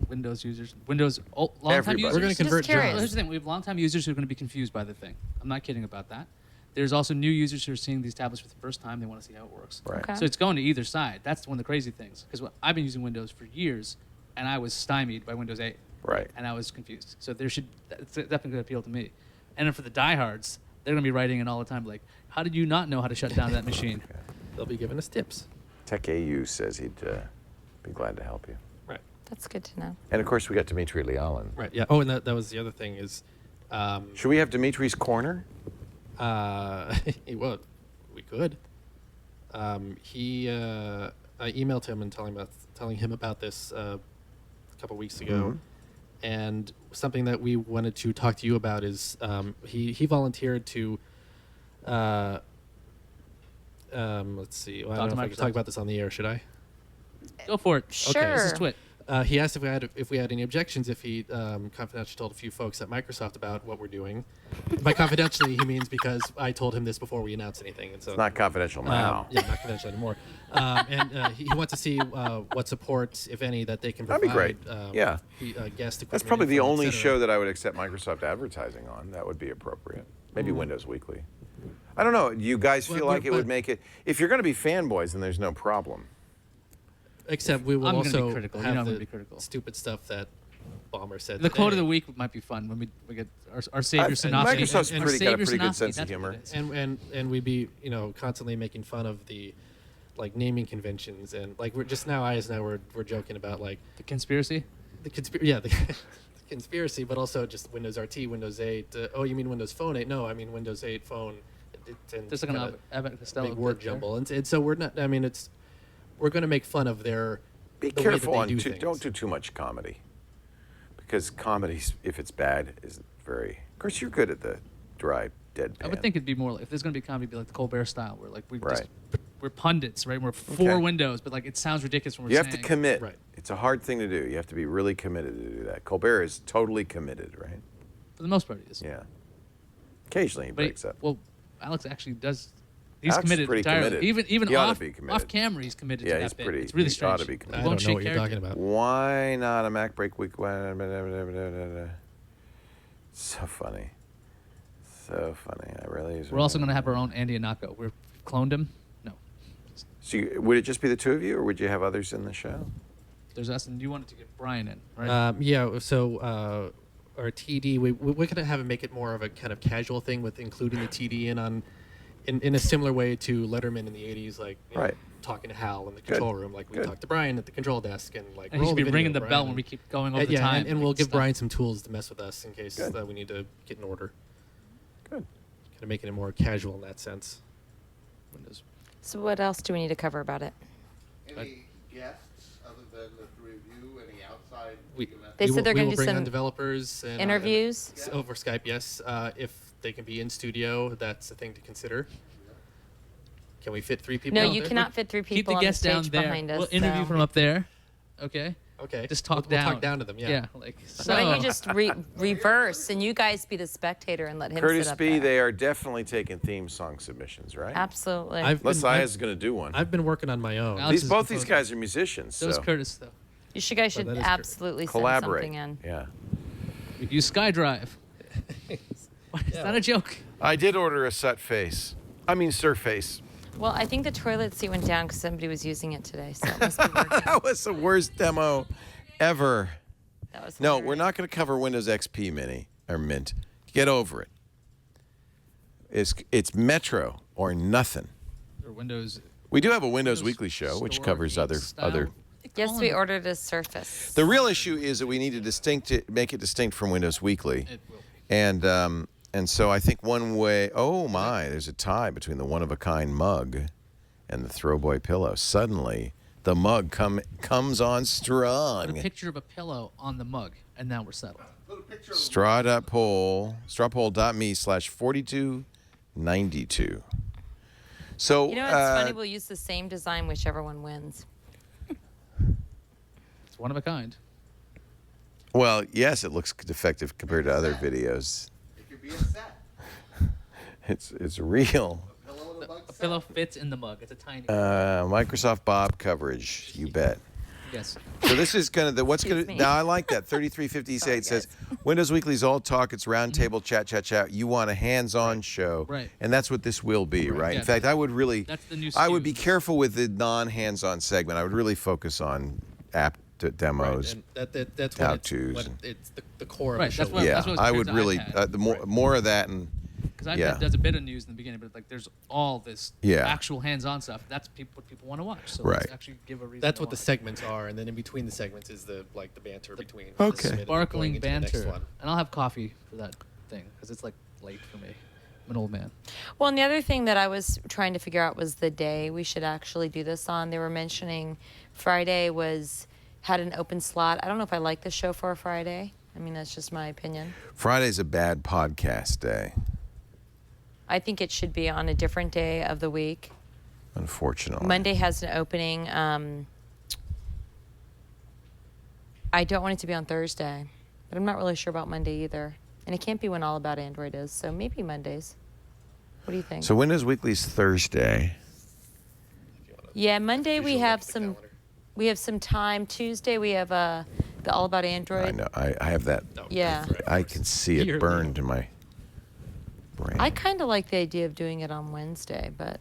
Windows users, long-time Everybody. users. We're going to Just convert curious. Well, John. here's the thing: we have long-time users who are going to be confused by the thing. I'm not kidding about that. There's also new users who are seeing these tablets for the first time. They want to see how it works. Right. Okay. So it's going to either side. That's one of the crazy things. Because I've been using Windows for years, and I was stymied by Windows 8. Right. And I was confused. So that's definitely going to appeal to me. And then for the diehards, they're going to be writing in all the time, like, how did you not know how to shut down that machine? They'll be giving us tips. Tech AU says he'd be glad to help you. Right. That's good to know. And of course, we got Dimitri Lialin. Right. Yeah. Oh, and that was the other thing is. Should we have Dimitri's corner? Well, we could. I emailed him and telling him about this a couple weeks ago, and something that we wanted to talk to you about is he volunteered to. Let's see. Well, I don't know if I can talk about this on the air. Should I? Go for it. Sure. Okay, this is TWiT. He asked if we had any objections if he confidentially told a few folks at Microsoft about what we're doing. By confidentially, he means because I told him this before we announced anything. And so, It's not confidential now. yeah, not confidential anymore. He wants to see what support, if any, that they can That'd provide. be great. Yeah. Guest equipment. That's probably the info, et only cetera. show that I would accept Microsoft advertising on. That would be appropriate. Maybe Windows Weekly. I don't know. Do you guys feel like it would make it? If you're going to be fanboys, then there's no problem. Except we will I'm gonna be also critical. You have know I'm the gonna be critical. stupid stuff that Bomber said. The quote of today. the week might be fun when we get our savior And synopsis. Microsoft's and got a Savior pretty good synopsis, sense of that's humor. what it is. And we'd be constantly making fun of the like naming conventions and like we're just now Ayaz and I we're joking about like The conspiracy. the conspiracy, but also just Windows RT, Windows 8. Oh, you mean Windows Phone 8? No, I mean Windows 8 Phone. And There's like an Abbott Costello big word bit there. jumble, and so we're not. I mean, we're going to make fun of their. Be the way that careful they on do things. don't do too much comedy, because comedy, if it's bad, is very. Of course, you're good at the dry deadpan. I would think it'd be more like, if there's going to be comedy, it'd be like the Colbert style, where like Right. we're pundits, right? We're for Okay. Windows, but like it sounds ridiculous when we're you have to saying. commit. Right. It's a hard thing to do. You have to be really committed to do that. Colbert is totally committed, right? For the most part, it is. Yeah. Occasionally he But breaks up. well, Alex actually does. He's Alex is committed pretty entirely. committed. Even He ought to off be committed. off camera, he's committed Yeah, to he's that bit. pretty- It's really he ought strange. to be committed. I He won't don't know shake what you're character. talking about. Why not a Mac break week? So funny. So funny. I really is. We're also going to have our own Andy Anako. We've cloned him. No, So would it just be the two of you, or would you have others in the show? there's us, and you wanted to get Brian in, right? Yeah. So our TD, we're going to have it make it more of a kind of casual thing with including the TD in a similar way to Letterman in the '80s, like Right. talking to Hal in the control room, like we talked to Brian at the control desk, and like and he roll should be video, ringing the Brian, bell and- when we keep going over the yeah, time. and we'll like, give stuff. Brian some tools to mess with us in case Good. we need to get in order. Good. Kind of making it more casual in that sense. Windows. So what else do we need to cover about it? Any guests other than the three of you? Any outside? We- They we said will- they're we gonna will do bring on some developers and interviews? over Skype. Yes, if they can be in studio, that's a thing to consider. Can we fit 3 people? No, out you there? cannot fit 3 Keep people the on the guests down stage there. behind us. We'll interview so. from up there. Okay. Okay, Just talk we'll down. talk down to them. Yeah. Yeah. Like so. Why don't you just reverse and you guys be the spectator and let him Curtis sit up B, there? they are definitely taking theme song submissions, right? Absolutely. Unless Aya's is going to do one. I've been working on my own. Alex is Both these composing. guys are musicians, So is so Curtis, though. you guys should that is true. absolutely send collaborate. something in. Yeah. We use SkyDrive. It's not a joke. I did order a Surface. Well, I think the toilet seat went down because somebody was using it today, so it must be working. That was the worst demo ever. That was No, hilarious. we're not going to cover Windows XP Mini or Mint. Get over it. It's Metro or nothing. Or Windows. We do have a Windows Weekly show, which Store covers other. style. Yes, we ordered a Surface. The real issue is that we need to make it distinct from Windows Weekly, It will. and And so I think one way, oh my, there's a tie between the one-of-a-kind mug and the Throwboy pillow. Suddenly, the mug comes on strong. Put a picture of a pillow on the mug, and now we're settled. Strawpoll.me/4292. So, You know what's funny? We'll use the same design, whichever one wins. It's one of a kind. well, yes, it looks defective compared to other videos. It could be a set. It's real. A pillow and a mug A set. pillow fits in the mug. It's a tiny. Microsoft Bob coverage, you bet. Yes. So this is kind of the what's going Excuse to me. now. I like that 3358 Sorry, says guys. Windows Weekly's all talk. It's roundtable chat. You want a hands-on show, Right. And that's what this will be, right? Yeah. In fact, I would really, That's the new I would SKU. be careful with the non-hands-on segment. I would really focus on app demos. And that's what how-tos what and- it's the core Right, of the show. that's what- Yeah, that's what I would experience really I've had. the more of that and Because yeah. iPad does a bit of news in the beginning, but like there's all this Yeah. actual hands-on stuff. That's what people want to watch. So Right. let's actually give a reason. That's to what the watch. segments are, and then in between the segments is the banter between. Okay. the submitted and Sparkling going into the next banter, one. and I'll have coffee for that thing because it's like late for me. I'm an old man. Well, and the other thing that I was trying to figure out was the day we should actually do this on. They were mentioning Friday had an open slot. I don't know if I like the show for a Friday. I mean, that's just my opinion. Friday's a bad podcast day, I think it should be on a different day of the week. unfortunately. Monday has an opening. I don't want it to be on Thursday, but I'm not really sure about Monday either. And it can't be when All About Android is, so maybe Mondays. What do you think? So Windows Weekly's Thursday. If you wanna Yeah, Monday we visually have look at the some. calendar. We have some time. Tuesday we have the All About Android. I know. I have that. No, Yeah. right, of I course. can see it You're burned the- in my brain. I kind of like the idea of doing it on Wednesday, but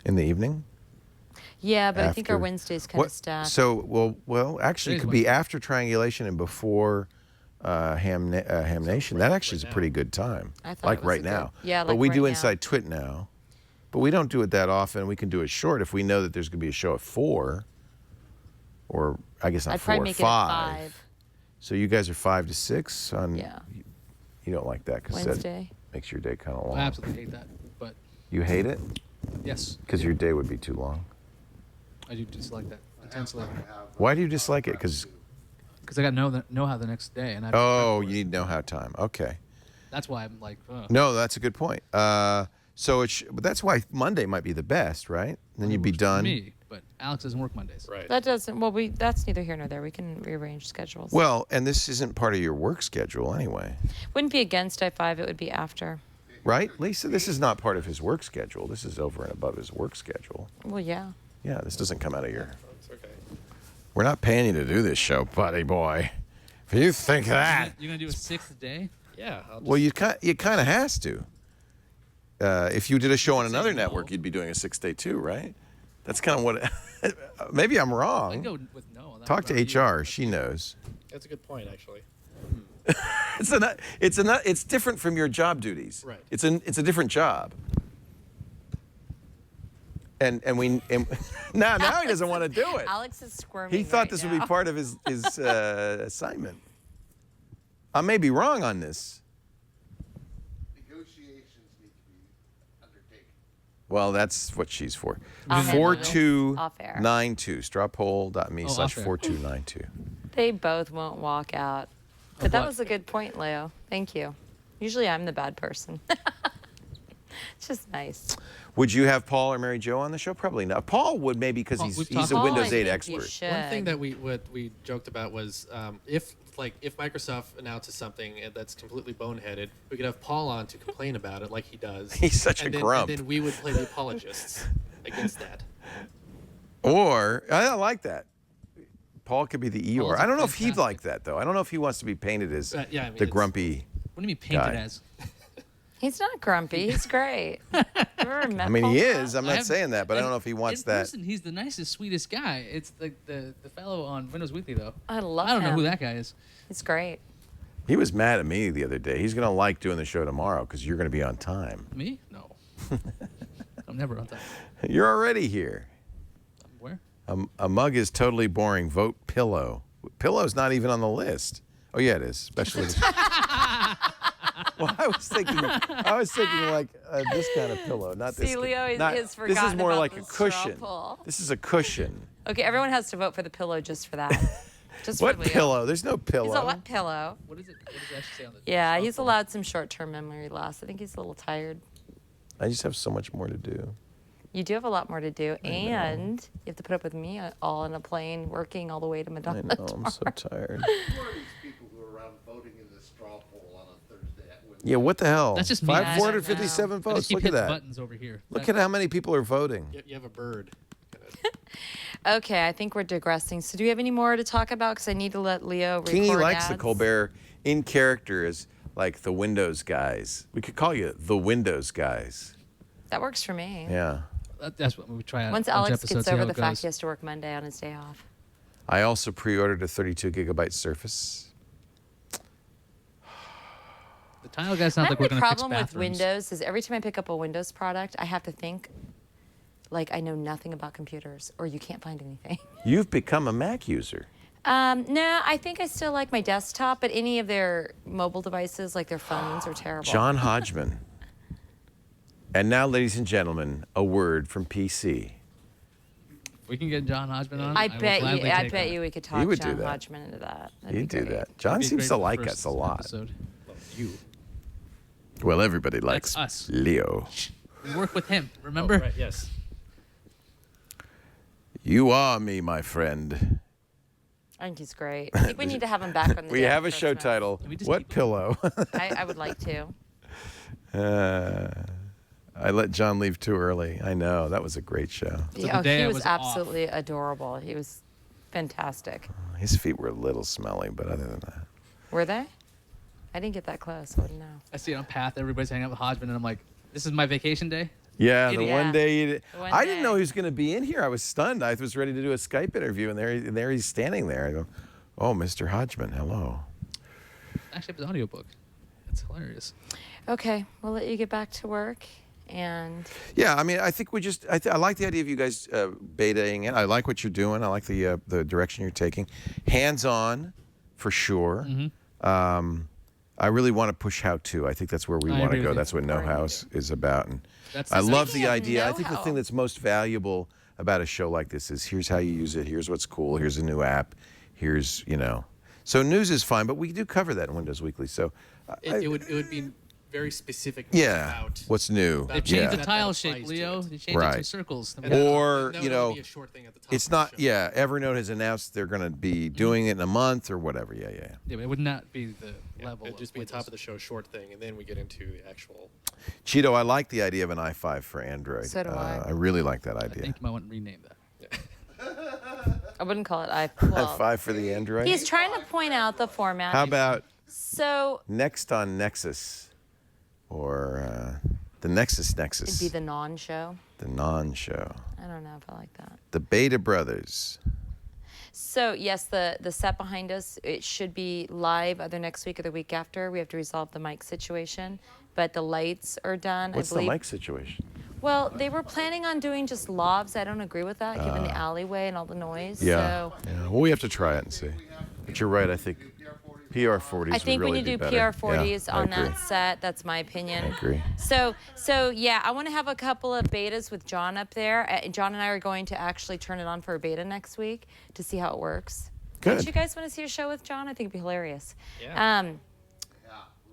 In the evening? yeah, but I think our After- Wednesday's kind What? of stacked. So, well, actually, it Today's could be Wednesday. after triangulation and before Ham Nation. That actually is a now. pretty good time. I thought like it was right a good- now. yeah, But like we right do now. Inside Twit now. But we don't do it that often. We can do it short if we know that there's going to be a show at 4. Or, I guess not I'd 4, probably make 5. it at 5. So you guys are 5 to 6 on. Yeah. You don't like that because that Wednesday. makes your day kind of long. I absolutely hate that, but You hate it yes, because your day would be too long. I do dislike that intensely Why do you dislike it? Because because I got to know how the next day, and I. oh, you need know-how time. Okay. That's why I'm like. No, that's a good point. So but that's why Monday might be the best, right? Then you'd be works for done. Me, but Alex doesn't work Mondays. Right. That doesn't. Well, that's neither here nor there. We can rearrange schedules. Well, and this isn't part of your work schedule anyway, Wouldn't be against I5. It would be after. right, Lisa? This is not part of his work schedule. This is over and above his work schedule. Well, yeah. Yeah, this doesn't come out of your. It's okay. We're not paying you to do this show, buddy boy. If you think that, You're gonna do a 6th day? Yeah. I'll well, just- you kind of has to. If you did a show on another no. network, you'd be doing a 6-day too, right? That's kind of what. Maybe I'm I'd wrong. go with no. on that. Talk to What about you? HR. She knows. That's a good point, actually. It's different from your job duties. Right. It's a different job. And now he doesn't want to do it. Alex is squirming. He thought right this would be now. part of his assignment. I may be wrong on this. Negotiations need to be undertaken. Well, that's what she's for. I'll handle this 4292 strawpoll.me/4292. They both won't walk out. But Of that what? was a good point, Leo. Thank you. Usually I'm the bad person. It's just nice. Would you have Paul or Mary Jo on the show? Probably not. Paul would maybe because Paul, he's we've a talked- Paul, Windows I 8 think you expert. should. One thing that we joked about was if Microsoft announces something that's completely boneheaded, we could have Paul on to complain about it like he does. He's such a and then, grump. And then we would play the apologists against that. Or I like that. Paul could be the Eeyore. Paul's I don't know if he'd fantastic. like that though. I don't know if he wants to be painted as Yeah, I mean, the it's- grumpy. What do you mean painted Guy. as? He's not grumpy. He's great. You ever met I mean, Paul he Rudd? is. I'm not saying that, but I don't know if he wants in that. Person, he's the nicest, sweetest guy. It's the fellow on Windows Weekly though. I love I don't know who him. that guy is. He's great. He was mad at me the other day. He's gonna like doing the show tomorrow because you're gonna be on time. Me? No. I'm never on time. You're already here. Where? A mug is totally boring. Vote pillow. Pillow's not even on the list. Oh yeah, it is. Especially. Well, I was thinking like this kind of pillow, not this. See, Leo has not, forgotten This is more about like the a straw cushion. pull. This is a cushion. Okay, everyone has to vote for the pillow just for that. Just What for Leo. pillow? There's no pillow. He's a what pillow? What does it actually say on the Yeah, straw he's pull? allowed some short-term memory loss. I think he's a little tired. I just have so much more to do. You do have a lot more to do, and you have to put up with me all in a plane, working all the way to I Madonna. know. I'm so tired. Who are these people who are around voting in the straw poll on a Thursday at Wednesday? Yeah. What the hell? That's just me. 457 I just votes. keep Look at hitting that. buttons over here. Look at how many people are voting. You have a bird. Okay, I think we're digressing. So do we have any more to talk about? Because I need to let Leo record Kingy likes the ads. Colbert in character as like the Windows guys. We could call you the Windows guys. That works for me. Yeah. That's what we try out. Once a bunch of Alex episodes, gets see how over it the fact goes. he has to work Monday on his day off. I also pre-ordered a 32 gigabyte Surface. The tile guys sound My like we're only going to fix problem with bathrooms. Windows is every time I pick up a Windows product, I have to think like I know nothing about computers or you can't find anything. You've become a Mac user. No, I think I still like my desktop, but any of their mobile devices, like their phones, are terrible. John Hodgman. And now, ladies and gentlemen, a word from PC. We can get John Hodgman on. I will bet gladly you. I take bet that. you we could He talk would do John that. Hodgman into that. That'd You be do great. that. John It'd be seems great to for the like first us a lot. episode. You. Well, everybody likes us. Leo. We work with him. Oh, Remember? right, yes. You are me, my friend. I think he's great. I think we need to have him back on the We day have a after show Christmas. title. we just What keep- pillow? I would like to. I let John leave too early. I know. That was a great show. So the Oh, day he I was was off. absolutely adorable. He was fantastic. His feet were a little smelly, but other than that. Were they? I didn't get that close. I wouldn't know. I see it on Path. Everybody's hanging out with Hodgman, and I'm like, this is my vacation day? Yeah, the Idiot. one day The one I didn't know day. he was going to be in here. I was stunned. I was ready to do a Skype interview, and there he's standing there. I go, "Oh, Mr. Hodgman, hello." Actually, it was an audiobook. It's hilarious. Okay, we'll let you get back to work. And Yeah, I mean, I think we just I like the idea of you guys betaing it. I like what you're doing. I like the direction you're taking. Hands on, for sure. Mm-hmm. I really want to push how to. I think that's where we I want agree to go. with you. That's what Know How is about. And That's I the love Speaking the of idea. I think the know-how. thing that's most valuable about a show like this is here's how you use it. Here's what's cool. Here's a new app. Here's So news is fine, but we do cover that in Windows Weekly. So It would be very specific. yeah, About what's new? They've They've changed yeah. the That tile applies shape, to Leo. it. They changed it Right. to circles. And Or, that you would know, be a short thing at the top It's of the not. show. Yeah, Evernote has announced they're going to be doing it in a month or whatever. Yeah. Yeah, but it would not be the Yeah, level. it'd just be a top of the show short thing, and then we get into the actual. Cheeto, I like the idea of an i5 for Android. So do I. I really like that I idea. think you might want to rename that. I wouldn't call it well, i5 for the Android. He's trying to point out the format. How about So Next on Nexus, or the Nexus it'd be the non-show. the non-show, I don't know if I like that. the Beta Brothers. So yes, the set behind us, it should be live either next week or the week after. We have to resolve the mic situation, but the lights are done. What's I the believe. mic situation? Well, they were planning on doing just lavs. I don't agree with that, given the alleyway and all the noise. Yeah. So Yeah. Well, we have to try it and see. But you're right. I think PR40s. I think would we really need to do be better. PR40s Yeah, I on agree. that set. That's my opinion. I agree. So yeah, I want to have a couple of betas with John up there. John and I are going to actually turn it on for a beta next week to see how it works. Good. Don't you guys want to see a show with John? I think it'd be hilarious. Yeah.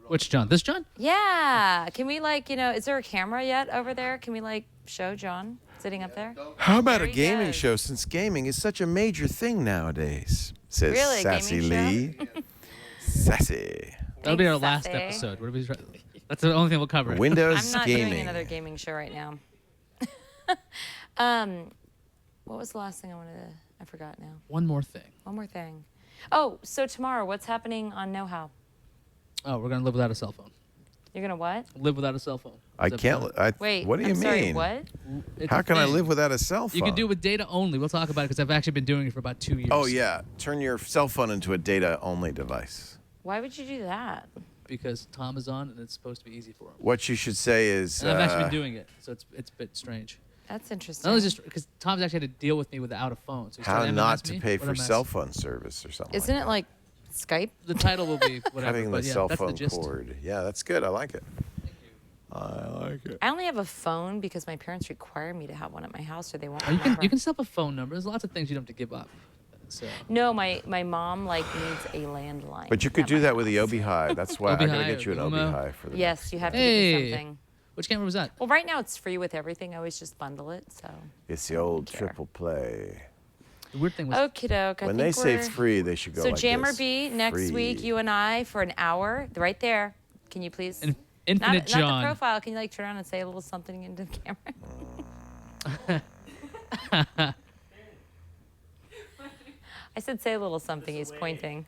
Which John? This John? Yeah. Can we is there a camera yet over there? Can we show John sitting up there? How about There a he gaming goes. show, since gaming is such a major thing nowadays? Says Really, a Sassy gaming Lee. Sassy. That'll be our Thanks, last Sassy. episode. What are we, that's the only thing we'll cover. Windows I'm not gaming. doing another gaming show right now. What was the last thing I forgot now. One more thing. One more thing. Oh, so tomorrow, what's happening on Know How? Oh, we're gonna live without a cell phone. You're gonna what? Live without a cell phone. I Is that can't. fun? Wait. What do you I'm sorry, mean? what? It's How a can I thing. live without a cell phone? You can do it with data only. We'll talk about it because I've actually been doing it for about 2 years. Oh yeah, turn your cell phone into a data-only device. Why would you do that? Because Tom is on and it's supposed to be easy for him. What you should say is. And I've actually been doing it, so it's a bit strange. That's Not interesting. only just because Tom's actually had to deal with me without a phone. So he's How trying to not MMS to me. pay What a for mess. cell phone service or something. Isn't like it like Skype. The title will be whatever. Cutting the but yeah, cell that's the phone gist. cord. Yeah, that's good. I like it. I like it. I only have a phone because my parents require me to have one at my house, or they won't. Oh, you remember. can set up a phone number. There's lots of things you don't have to give up. So. No, my mom like needs a landline. But you could at do my that with the house. Obi High. That's why I Obi gotta High get you an or Obi Umo? High for the. Yes, you have to Hey. give me something. Which camera was that? Well, right now it's free with everything. I always just bundle it. So. It's the old care. triple play. The weird thing was. Okie doke. When they say free, they should go So like Jammer this. B, next week, Free. you and I for an hour, right there. Can you please? Infinite not John. the profile. Can you like turn around and say a little something into the camera? I said say a little something. He's pointing.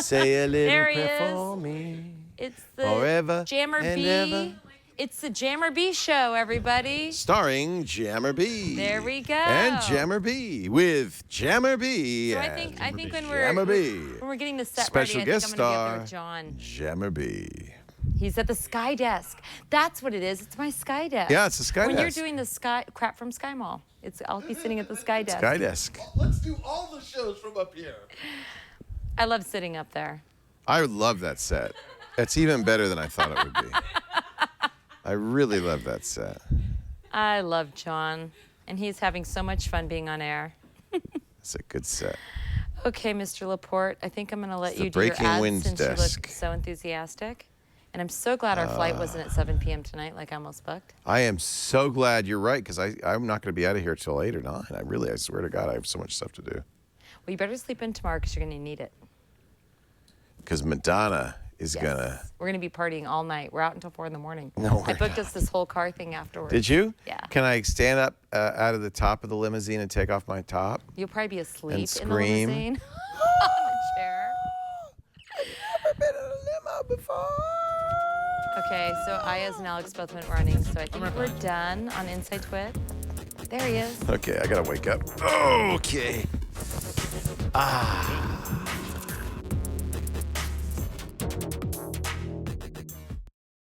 Say a little There he prayer is. for me. It's the Forever Jammer and B. ever. It's the Jammer B show, everybody. Starring Jammer B. There we go. And Jammer B with Jammer B. So I and think when Jammer B. we're getting the set Special ready, I guest think I'm gonna be up there star with John. Jammer B. He's at the Sky Desk. That's what it is. It's my Sky Desk. Yeah, it's the Sky when Desk. you're doing the Sky crap from Sky Mall, I'll be sitting at the Sky Desk. Sky Desk. Let's do all the shows from up here. I love sitting up there. I love that set. It's even better than I thought it would be. I really love that set. I love John, and he's having so much fun being on air. It's a good set. Okay, Mr. Laporte, I think I'm going to let It's the you do your Breaking ads Winds since you desk. look so enthusiastic. And I'm so glad our flight wasn't at 7 p.m. tonight, like I almost booked. I am so glad you're right, because I'm not going to be out of here till 8 or 9. I swear to God, I have so much stuff to do. Well, you better sleep in tomorrow because you're going to need it. Because Madonna is Yes. gonna. We're going to be partying all night. We're out until 4 in the morning. No, I we're booked us this whole car thing afterwards. Did you? Yeah. Can I stand up out of the top of the limousine and take off my top? You'll probably be asleep in the scream. limousine on the chair. Never been in a limo before. Okay, so Ayaz and Alex both went running, so I think we're done on Inside Twit. There he is. Okay, I gotta wake up. Okay. Ah.